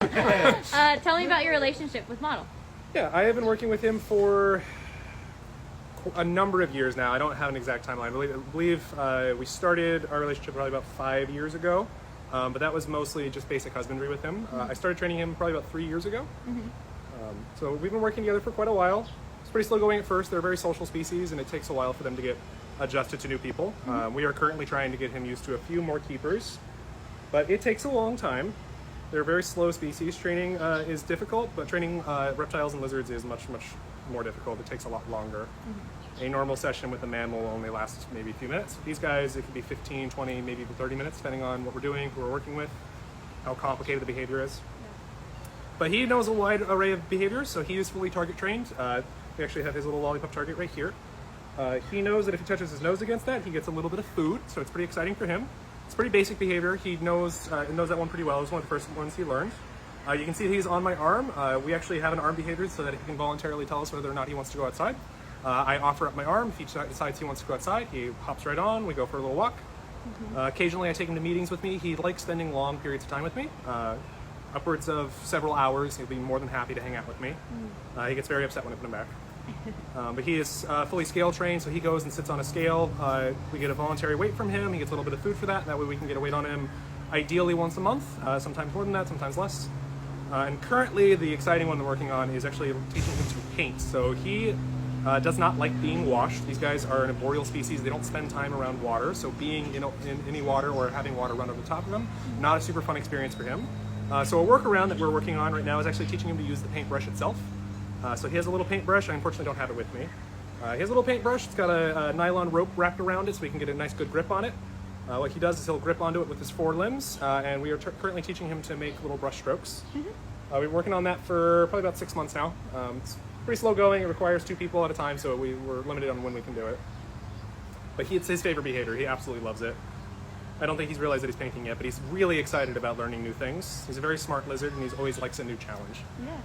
Tell me about your relationship with Mottle. Yeah, I have been working with him for a number of years now. I don't have an exact timeline. I believe we started our relationship probably about 5 years ago, but that was mostly just basic husbandry with him. I started training him probably about 3 years ago. So we've been working together for quite a while. It's pretty slow going at first. They're a very social species, and it takes a while for them to get adjusted to new people. We are currently trying to get him used to a few more keepers, but it takes a long time. They're a very slow species. Training is difficult, but training reptiles and lizards is much more difficult. It takes a lot longer. A normal session with a man will only last maybe a few minutes. These guys, it could be 15, 20, maybe even 30 minutes, depending on what we're doing, who we're working with, how complicated the behavior is. But he knows a wide array of behaviors, so he is fully target trained. We actually have his little lollipop target right here. He knows that if he touches his nose against that, he gets a little bit of food, so it's pretty exciting for him. It's pretty basic behavior. He knows that one pretty well. It was one of the first ones he learned. You can see he's on my arm. We actually have an arm behavior so that he can voluntarily tell us whether or not he wants to go outside. I offer up my arm. If he decides he wants to go outside, he hops right on. We go for a little walk. Occasionally I take him to meetings with me. He likes spending long periods of time with me. Upwards of several hours. He'll be more than happy to hang out with me. He gets very upset when I put him back. But he is fully scale trained, so he goes and sits on a scale. We get a voluntary weight from him. He gets a little bit of food for that. That way we can get a weight on him ideally once a month, sometimes more than that, sometimes less. And currently the exciting one we're working on is actually teaching him to paint. So he does not like being washed. These guys are an arboreal species. They don't spend time around water, so being in any water or having water run over the top of them, not a super fun experience for him. So a workaround that we're working on right now is actually teaching him to use the paintbrush itself. So he has a little paintbrush. I unfortunately don't have it with me. He has a little paintbrush. It's got a nylon rope wrapped around it so we can get a nice good grip on it. What he does is he'll grip onto it with his forelimbs, and we are currently teaching him to make little brush strokes. We've been working on that for probably about 6 months now. It's pretty slow going. It requires 2 people at a time, so we're limited on when we can do it. But it's his favorite behavior. He absolutely loves it. I don't think he's realized that he's painting yet, but he's really excited about learning new things. He's a very smart lizard, and he always likes a new challenge. Yeah.